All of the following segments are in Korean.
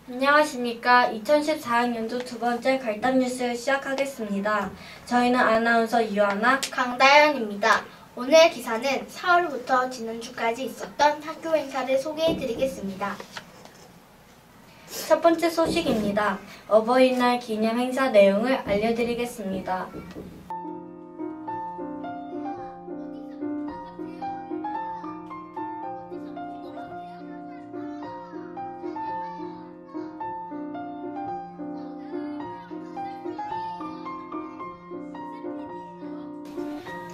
안녕하십니까. 2014학년도 두 번째 갈담 뉴스를 시작하겠습니다. 저희는 아나운서 유아나, 강다연입니다. 오늘 기사는 4월부터 지난주까지 있었던 학교 행사를 소개해드리겠습니다. 첫 번째 소식입니다. 어버이날 기념 행사 내용을 알려드리겠습니다.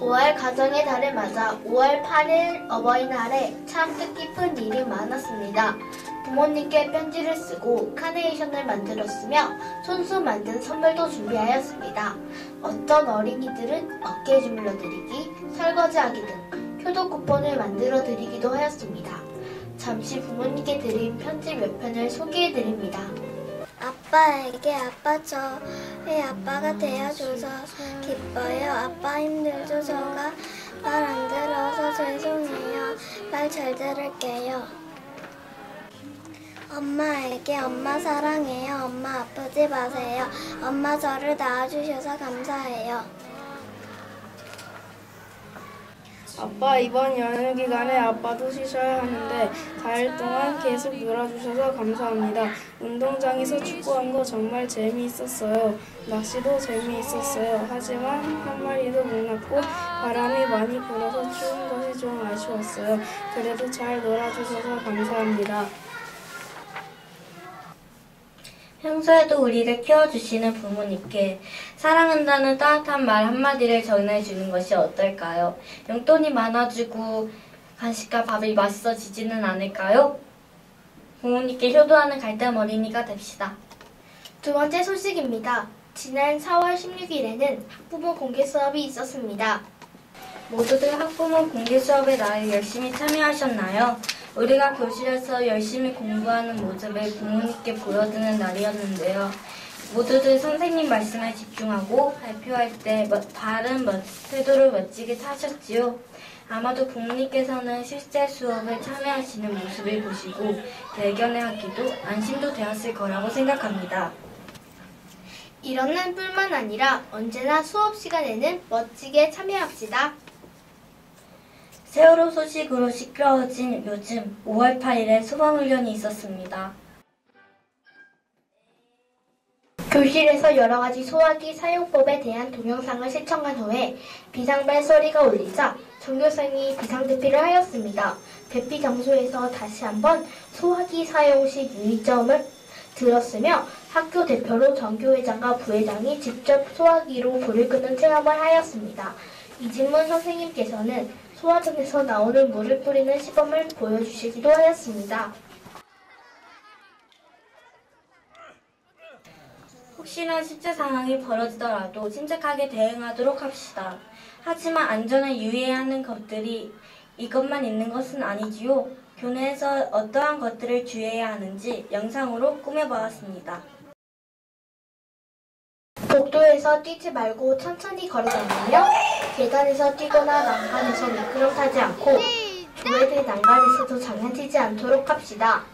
(5월) 가정의 달을 맞아 5월 8일 어버이날에 참 뜻깊은 일이 많았습니다. 부모님께 편지를 쓰고 카네이션을 만들었으며 손수 만든 선물도 준비하였습니다. 어떤 어린이들은 어깨 주물러드리기, 설거지하기 등 효도 쿠폰을 만들어 드리기도 하였습니다. 잠시 부모님께 드린 편지 몇 편을 소개해드립니다. 아빠에게 아빠 저의 아빠가 되어줘서 기뻐요. 아빠 힘들죠. 저가 말 안 들어서 죄송해요. 말 잘 들을게요. 엄마에게 엄마 사랑해요. 엄마 아프지 마세요. 엄마 저를 낳아주셔서 감사해요. 아빠 이번 연휴 기간에 아빠도 쉬셔야 하는데 4일 동안 계속 놀아주셔서 감사합니다. 운동장에서 축구한 거 정말 재미있었어요. 낚시도 재미있었어요. 하지만 한 마리도 못 났고 바람이 많이 불어서 추운 것이 좀 아쉬웠어요. 그래도 잘 놀아주셔서 감사합니다. 평소에도 우리를 키워주시는 부모님께 사랑한다는 따뜻한 말 한마디를 전해주는 것이 어떨까요? 용돈이 많아지고 간식과 밥이 맛있어지지는 않을까요? 부모님께 효도하는 갈등 어린이가 됩시다. 두 번째 소식입니다. 지난 4월 16일에는 학부모 공개 수업이 있었습니다. 모두들 학부모 공개 수업의 날에 열심히 참여하셨나요? 우리가 교실에서 열심히 공부하는 모습을 부모님께 보여드리는 날이었는데요. 모두들 선생님 말씀에 집중하고 발표할 때 바른 태도를 멋지게 하셨지요. 아마도 부모님께서는 실제 수업에 참여하시는 모습을 보시고 대견해 하기도 안심도 되었을 거라고 생각합니다. 이런 뿐만 아니라 언제나 수업 시간에는 멋지게 참여합시다. 세월호 소식으로 시끄러워진 요즘 5월 8일에 소방훈련이 있었습니다. 교실에서 여러가지 소화기 사용법에 대한 동영상을 시청한 후에 비상벨 소리가 울리자 전교생이 비상대피를 하였습니다. 대피 장소에서 다시 한번 소화기 사용 시 유의점을 들었으며 학교 대표로 전교회장과 부회장이 직접 소화기로 불을 끄는 체험을 하였습니다. 이진문 선생님께서는 소화전에서 나오는 물을 뿌리는 시범을 보여주시기도 하였습니다. 혹시나 실제 상황이 벌어지더라도 침착하게 대응하도록 합시다. 하지만 안전에 유의해야 하는 것들이 이것만 있는 것은 아니지요. 교내에서 어떠한 것들을 주의해야 하는지 영상으로 꾸며보았습니다. 복도에서 뛰지 말고 천천히 걸어다니며 계단에서 뛰거나 난간에서 미끄럼 타지 않고 교회들 난간에서도 장난치지 않도록 합시다.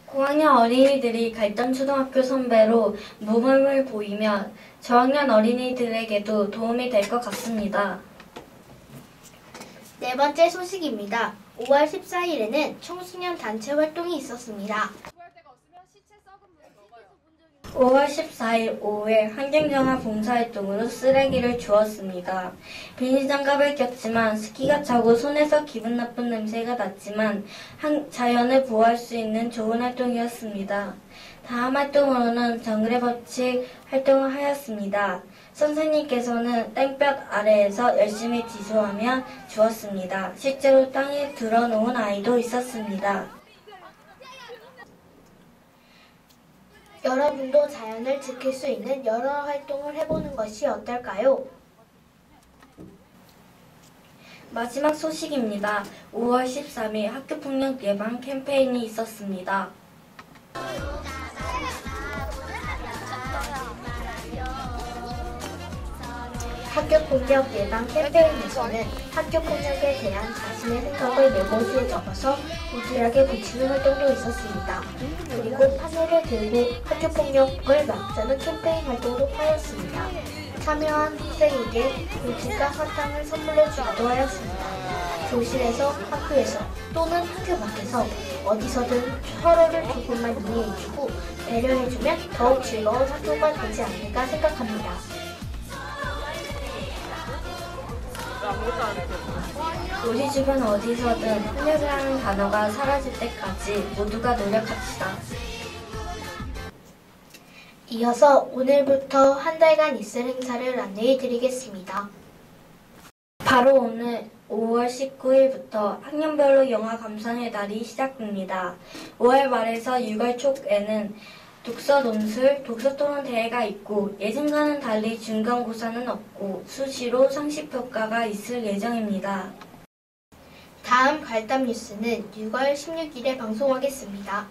고학년 어린이들이 갈담초등학교 선배로 모범을 보이며 저학년 어린이들에게도 도움이 될 것 같습니다. 네 번째 소식입니다. 5월 14일에는 청소년 단체 활동이 있었습니다. 5월 14일 오후에 환경정화 봉사활동으로 쓰레기를 주웠습니다. 비닐장갑을 꼈지만 스키가 차고 손에서 기분 나쁜 냄새가 났지만 자연을 보호할 수 있는 좋은 활동이었습니다. 다음 활동으로는 정글의 법칙 활동을 하였습니다. 선생님께서는 땡볕 아래에서 열심히 지소하며 주었습니다. 실제로 땅에 드러놓은 아이도 있었습니다. 여러분도 자연을 지킬 수 있는 여러 활동을 해보는 것이 어떨까요? 마지막 소식입니다. 5월 13일 학교폭력 예방 캠페인이 있었습니다. 학교폭력 예방 캠페인에서는 학교폭력에 대한 자신의 생각을 메모지에 적어서 우지락에 붙이는 활동도 있었습니다. 그리고 파넬을 들고 학교폭력을 막자는 캠페인 활동도 하였습니다. 참여한 학생에게 물질과 사탕을 선물로 주기도 하였습니다. 교실에서, 학교에서 또는 학교 밖에서 어디서든 서로를 조금만 이해해주고 배려해주면 더욱 즐거운 학교가 되지 않을까 생각합니다. 우리 주변 어디서든 폭력이라는 단어가 사라질 때까지 모두가 노력합시다. 이어서 오늘부터 한 달간 있을 행사를 안내해 드리겠습니다. 바로 오늘 5월 19일부터 학년별로 영화 감상회 날이 시작됩니다. 5월 말에서 6월 초에는 독서 논술, 독서 토론 대회가 있고 예전과는 달리 중간고사는 없고 수시로 상시평가가 있을 예정입니다. 다음 갈담 뉴스는 6월 16일에 방송하겠습니다.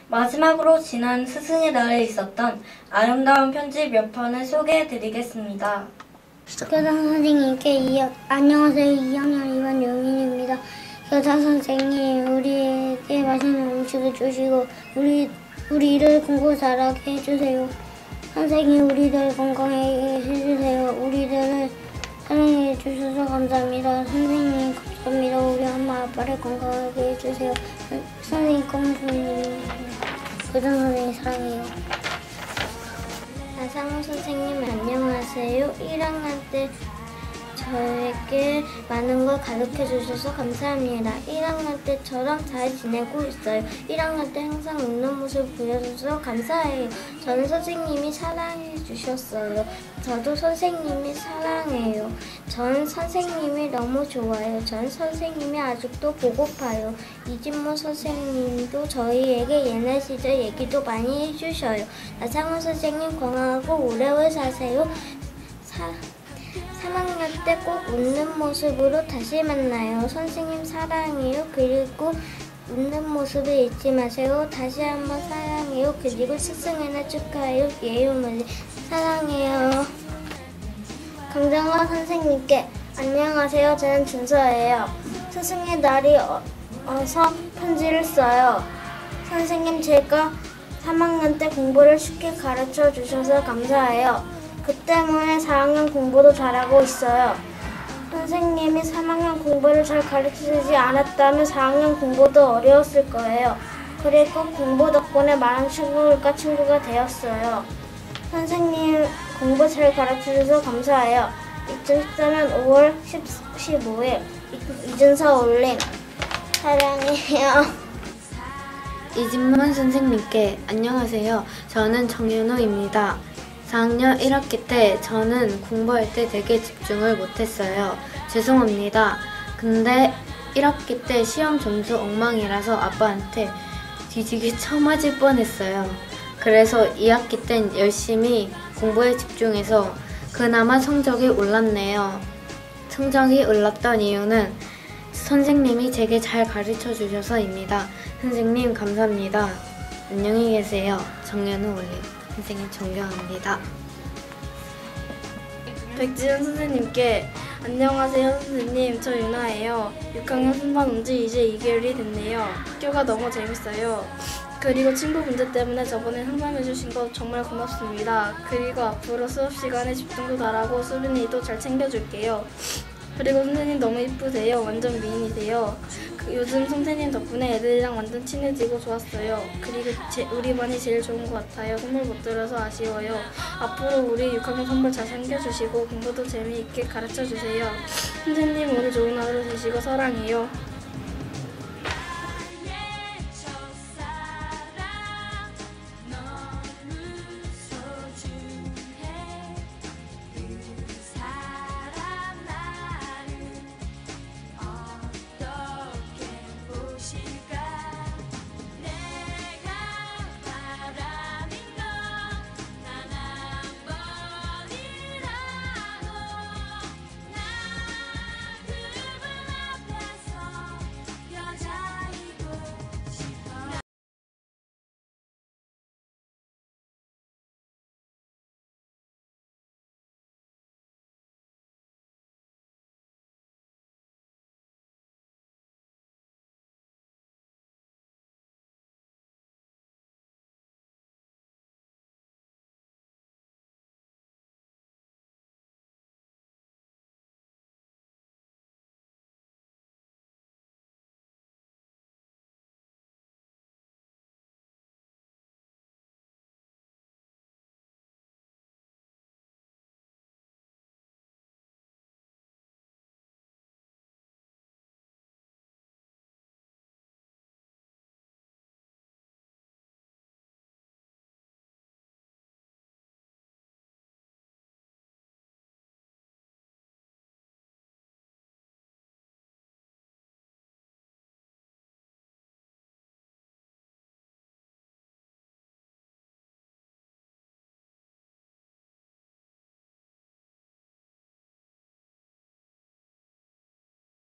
마지막으로 지난 스승의 날에 있었던 아름다운 편지 몇 편을 소개해 드리겠습니다. 교사 선생님께 안녕하세요. 2학년 2반 용인입니다. 교사 선생님, 우리에게 맛있는 음식을 주시고 우리를 공부 잘하게 해주세요. 선생님, 우리들 건강하게 해주세요. 우리들을 사랑해 주셔서 감사합니다. 선생님, 감사합니다. 우리 엄마 아빠를 건강하게 해주세요. 선생님, 교장 선생님 사랑해요. 나상호 선생님 안녕하세요. 1학년 때 저에게 많은 걸 가르쳐 주셔서 감사합니다. 1학년 때처럼 잘 지내고 있어요. 1학년 때 항상 웃는 모습 보여줘서 감사해요. 저는 선생님이 사랑해 주셨어요. 저도 선생님이 사랑해요. 전 선생님이 너무 좋아요. 전 선생님이 아직도 보고파요. 이진모 선생님도 저희에게 옛날 시절 얘기도 많이 해주셔요. 나상호 선생님 건강하고 오래오래 사세요. 3학년 때 꼭 웃는 모습으로 다시 만나요. 선생님 사랑해요. 그리고 웃는 모습을 잊지 마세요. 다시 한번 사랑해요. 그리고 스승의 날 축하해요. 예유멀리 사랑해요. 강정화 선생님께 안녕하세요. 저는 준서예요. 스승의 날이 어서 편지를 써요. 선생님, 제가 3학년 때 공부를 쉽게 가르쳐 주셔서 감사해요. 그 때문에 4학년 공부도 잘하고 있어요. 선생님이 3학년 공부를 잘 가르치지 않았다면 4학년 공부도 어려웠을 거예요. 그리고 공부 덕분에 많은 친구가 되었어요. 선생님 공부 잘 가르쳐줘서 감사해요. 2014년 5월 15일 이준서 올림 사랑해요. 이진문 선생님께 안녕하세요. 저는 정윤호입니다. 4학년 1학기 때 저는 공부할 때 되게 집중을 못했어요. 죄송합니다. 근데 1학기 때 시험 점수 엉망이라서 아빠한테 뒤지게 쳐맞을 뻔했어요. 그래서 2학기 땐 열심히 공부에 집중해서 그나마 성적이 올랐네요. 성적이 올랐던 이유는 선생님이 제게 잘 가르쳐 주셔서입니다. 선생님 감사합니다. 안녕히 계세요. 정연우 올림. 선생님 존경합니다. 백지연 선생님께 안녕하세요 선생님, 저 유나예요. 6학년 순반 온지 이제 2개월이 됐네요. 학교가 너무 재밌어요. 그리고 친구 문제 때문에 저번에 상담해주신 거 정말 고맙습니다. 그리고 앞으로 수업 시간에 집중도 잘하고 수빈이도 잘 챙겨줄게요. 그리고 선생님 너무 이쁘세요. 완전 미인이세요. 요즘 선생님 덕분에 애들이랑 완전 친해지고 좋았어요. 그리고 우리 반이 제일 좋은 것 같아요. 선물 못 드려서 아쉬워요. 앞으로 우리 6학년 선물 잘 챙겨주시고 공부도 재미있게 가르쳐주세요. 선생님 오늘 좋은 하루 되시고 사랑해요.